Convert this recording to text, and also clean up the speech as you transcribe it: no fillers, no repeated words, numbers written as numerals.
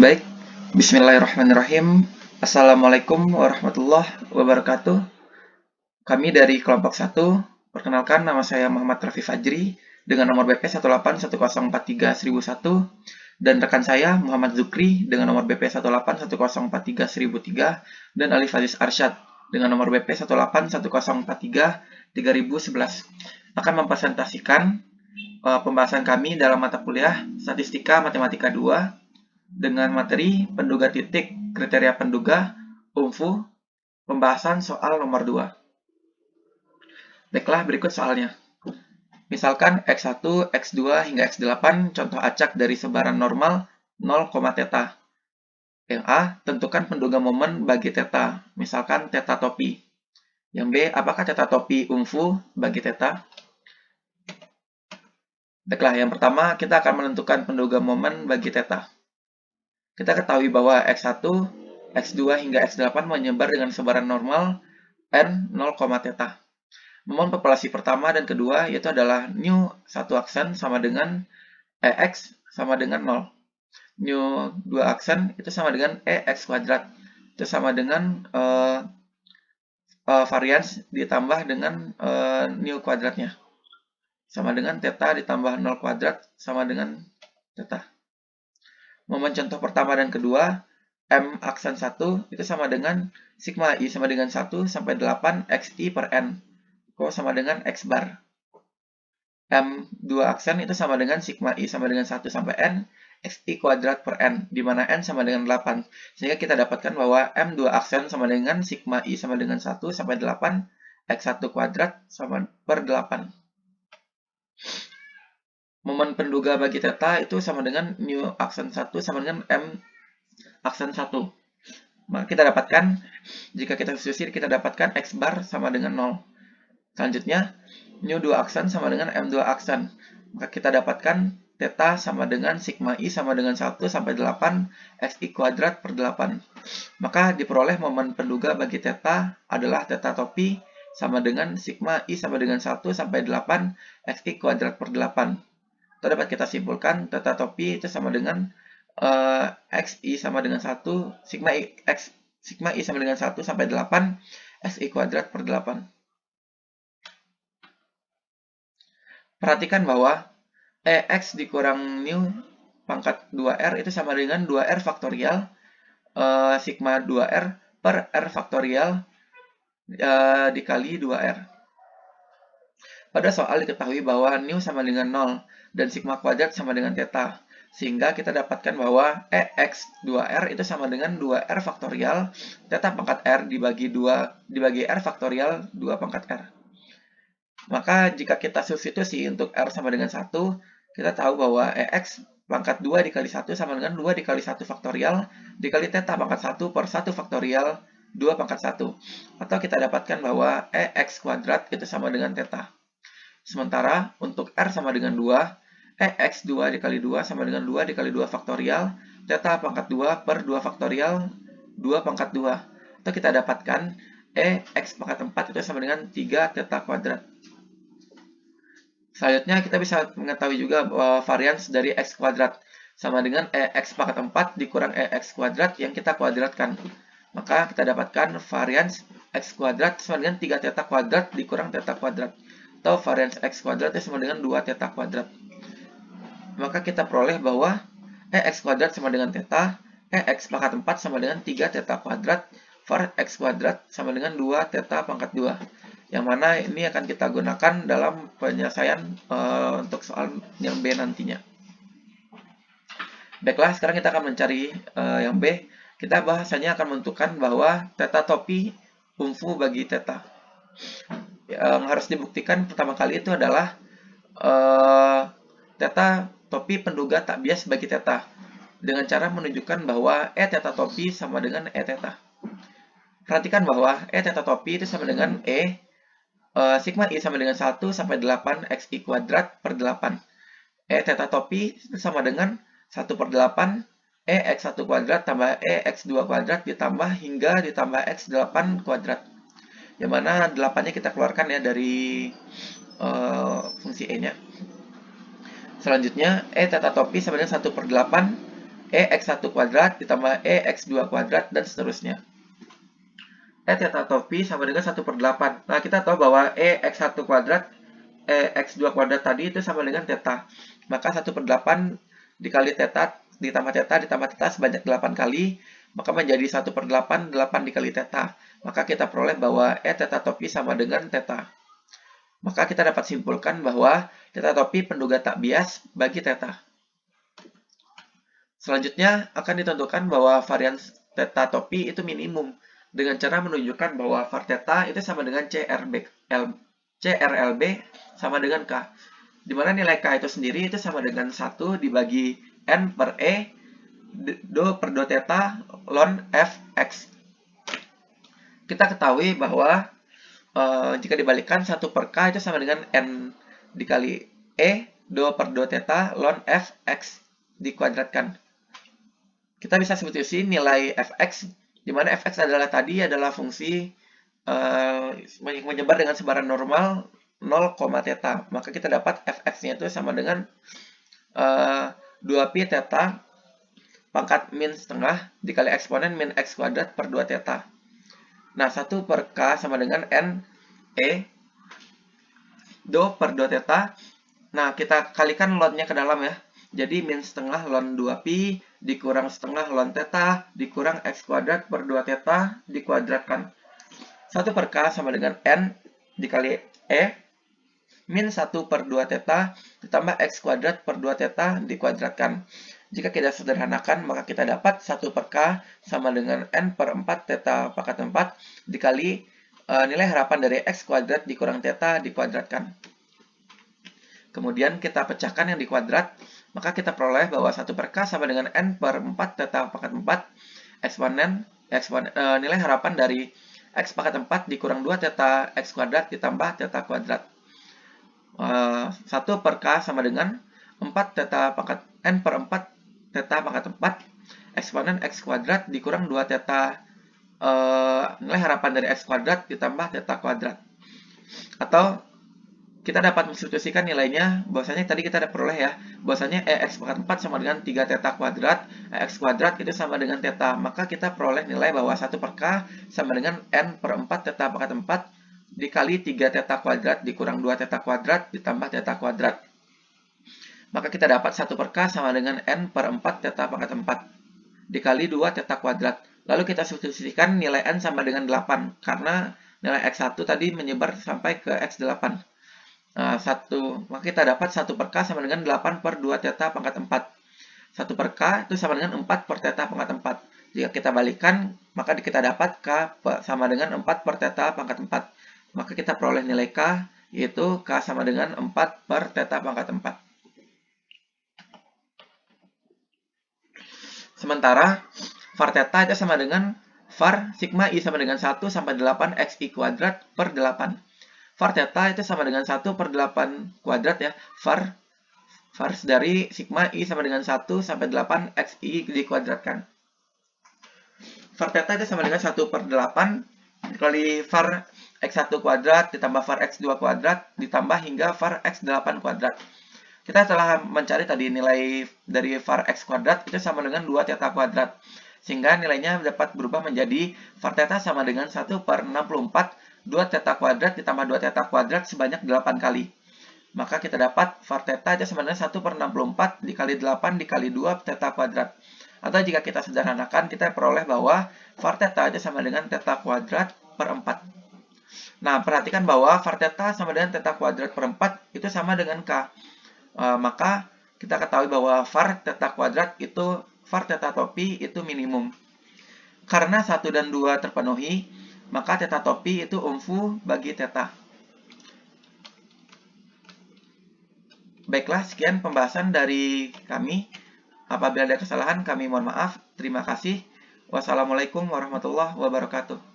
Baik, bismillahirrahmanirrahim. Assalamualaikum warahmatullahi wabarakatuh. Kami dari kelompok 1, perkenalkan nama saya Muhammad Rafi Fajri dengan nomor BP 181043001 dan rekan saya Muhammad Zukri dengan nomor BP 181043003 dan Alif Aziz Arsyad dengan nomor BP 181043011 akan mempresentasikan pembahasan kami dalam mata kuliah Statistika Matematika 2 dengan materi penduga titik, kriteria penduga, UMFU, pembahasan soal nomor 2. Baiklah, berikut soalnya. Misalkan X1, X2, hingga X8 contoh acak dari sebaran normal 0, θ. Yang A, tentukan penduga momen bagi θ, misalkan θ topi. Yang B, apakah θ topi UMFU bagi θ? Baiklah, yang pertama kita akan menentukan penduga momen bagi θ. Kita ketahui bahwa X1, X2, hingga X8 menyebar dengan sebaran normal N 0, θ. Momen populasi pertama dan kedua yaitu adalah nu satu aksen sama dengan EX sama dengan 0. Nu dua aksen itu sama dengan EX kuadrat. Itu sama dengan varians ditambah dengan nu kuadratnya. Sama dengan θ ditambah 0 kuadrat sama dengan θ. Momen contoh pertama dan kedua, M aksen 1 itu sama dengan sigma I sama dengan 1 sampai 8 XI per N. Sama dengan X bar. M dua aksen itu sama dengan sigma I sama dengan 1 sampai N XI kuadrat per N, di mana N sama dengan 8. Sehingga kita dapatkan bahwa M dua aksen sama dengan sigma I sama dengan 1 sampai 8 X1 kuadrat sama per 8. Momen penduga bagi θ itu sama dengan nu aksen 1 sama dengan M aksen 1. Maka kita dapatkan, jika kita susir, kita dapatkan X bar sama dengan 0. Selanjutnya, nu 2 aksen sama dengan M 2 aksen. Maka kita dapatkan θ sama dengan sigma I sama dengan 1 sampai 8 XI kuadrat per 8. Maka diperoleh momen penduga bagi θ adalah θ topi sama dengan sigma I sama dengan 1 sampai 8 XI kuadrat per 8. Atau dapat kita simpulkan θ topi itu sama dengan XI sama dengan 1, sigma I sama dengan 1 sampai 8 XI kuadrat per 8. Perhatikan bahwa EX dikurang nu pangkat 2R itu sama dengan 2R faktorial sigma 2R per R faktorial dikali 2R. Pada soal diketahui bahwa nu sama dengan 0 dan sigma kuadrat sama dengan θ. Sehingga kita dapatkan bahwa EX 2R itu sama dengan 2R faktorial θ pangkat R dibagi R faktorial 2 pangkat R. Maka jika kita substitusi untuk R sama dengan 1, kita tahu bahwa EX pangkat 2 dikali 1 sama dengan 2 dikali 1 faktorial dikali θ pangkat 1 per 1 faktorial 2 pangkat 1. Atau kita dapatkan bahwa EX kuadrat itu sama dengan θ. Sementara untuk R sama dengan 2, EX 2 dikali 2 sama dengan 2 dikali 2 faktorial θ pangkat 2 per 2 faktorial 2 pangkat 2. Atau kita dapatkan EX pangkat 4 itu sama dengan 3 θ kuadrat. Selanjutnya kita bisa mengetahui juga bahwa varians dari X kuadrat sama dengan EX pangkat 4 dikurang EX kuadrat yang kita kuadratkan. Maka kita dapatkan varians X kuadrat sama dengan 3 θ kuadrat dikurang θ kuadrat. Atau varians X kuadrat sama dengan 2 θ kuadrat. Maka kita peroleh bahwa EX kuadrat sama dengan θ, EX pangkat 4 sama dengan 3 θ kuadrat, var X kuadrat sama dengan 2 θ pangkat 2. Yang mana ini akan kita gunakan dalam penyelesaian untuk soal yang B nantinya. Baiklah, sekarang kita akan mencari yang B. Kita bahasanya akan menentukan bahwa θ topi UMFU bagi θ. Yang harus dibuktikan pertama kali itu adalah θ topi penduga tak bias bagi θ dengan cara menunjukkan bahwa θ topi sama dengan θ. Perhatikan bahwa θ topi itu sama dengan sigma I sama dengan 1 sampai 8 XI kuadrat per 8. θ topi itu sama dengan 1 per 8 EX1 kuadrat tambah EX2 kuadrat ditambah hingga ditambah X8 kuadrat. Yang mana 8-nya kita keluarkan ya dari fungsi E-nya. Selanjutnya, θ topi sama dengan 1 per 8 EX1 kuadrat ditambah EX2 kuadrat dan seterusnya. Theta topi sama dengan 1/8. Nah, kita tahu bahwa EX1 kuadrat, EX2 kuadrat tadi itu sama dengan theta. Maka 1/8 dikali theta ditambah theta sebanyak 8 kali, maka menjadi 1/8, 8 dikali theta. Maka kita peroleh bahwa theta topi sama dengan theta. Maka kita dapat simpulkan bahwa theta topi penduga tak bias bagi theta. Selanjutnya akan ditentukan bahwa varian theta topi itu minimum dengan cara menunjukkan bahwa var theta itu sama dengan CRLB sama dengan K. Di mana nilai K itu sendiri itu sama dengan 1 dibagi N per E do per do theta ln Fx. Kita ketahui bahwa jika dibalikkan 1 per K itu sama dengan N dikali E do per do theta ln Fx dikuadratkan. Kita bisa substitusi nilai Fx, di mana Fx adalah fungsi menyebar dengan sebaran normal 0, theta. Maka kita dapat Fx-nya itu sama dengan 2pi theta pangkat min setengah dikali eksponen min x kuadrat per 2 theta. Nah, 1 per K sama dengan N E do per 2 theta. Nah, kita kalikan ln-nya ke dalam ya. Jadi min setengah ln 2pi dikurang setengah ln theta dikurang x kuadrat per 2 theta dikuadratkan. 1 per K sama dengan N dikali E min 1 per 2 theta ditambah x kuadrat per 2 theta dikuadratkan. Jika kita sederhanakan, maka kita dapat 1 per K sama dengan N per 4 theta pangkat 4 dikali nilai harapan dari x kuadrat dikurang theta dikuadratkan. Kemudian kita pecahkan yang dikuadrat, maka kita peroleh bahwa 1 per K sama dengan N per 4 theta pangkat 4 eksponen nilai harapan dari x pangkat 4 dikurang 2 theta x kuadrat ditambah theta kuadrat. 1 per K sama dengan 4 theta pangkat N per 4 theta pangkat 4 eksponen x kuadrat dikurang 2 theta nilai harapan dari x kuadrat ditambah theta kuadrat. Atau kita dapat mensubstitusikan nilainya, bahwasanya tadi kita ada peroleh ya, bahwasanya EX pangkat 4 sama dengan 3 theta kuadrat, EX kuadrat itu sama dengan theta. Maka kita peroleh nilai bahwa 1 per K sama dengan N per 4 theta pangkat 4 dikali 3 theta kuadrat dikurang 2 theta kuadrat ditambah theta kuadrat. Maka kita dapat 1 per K sama dengan N per 4 theta pangkat 4 dikali 2 theta kuadrat. Lalu kita substitusikan nilai N sama dengan 8, karena nilai X1 tadi menyebar sampai ke X8. Maka kita dapat 1 per K sama dengan 8 per 2 theta pangkat 4. 1 per K itu sama dengan 4 per theta pangkat 4. Jika kita balikan, maka kita dapat K sama dengan 4 per theta pangkat 4. Maka kita peroleh nilai K, yaitu K sama dengan 4 per theta pangkat 4. Sementara, var theta itu sama dengan var sigma I sama dengan 1 sampai 8 xi kuadrat per 8. Var theta itu sama dengan 1 per 8 kuadrat ya. Var dari sigma I sama dengan 1 sampai 8 xi dikuadratkan. Var theta itu sama dengan 1 per 8 dikali var x1 kuadrat ditambah var x2 kuadrat ditambah hingga var x8 kuadrat. Kita telah mencari tadi nilai dari var x kuadrat itu sama dengan 2 theta kuadrat. Sehingga nilainya dapat berubah menjadi var theta sama dengan 1 per 64 2 theta kuadrat ditambah 2 theta kuadrat sebanyak 8 kali. Maka kita dapat var theta itu sama dengan 1 per 64 dikali 8 dikali 2 theta kuadrat. Atau jika kita sederhanakan, kita peroleh bahwa var theta itu sama dengan theta kuadrat per 4. Nah, perhatikan bahwa var theta sama dengan theta kuadrat per 4 itu sama dengan K. Maka kita ketahui bahwa var theta kuadrat itu, var theta topi itu minimum. Karena 1 dan 2 terpenuhi, maka theta topi itu umfu bagi theta. Baiklah, sekian pembahasan dari kami. Apabila ada kesalahan, kami mohon maaf. Terima kasih. Wassalamualaikum warahmatullahi wabarakatuh.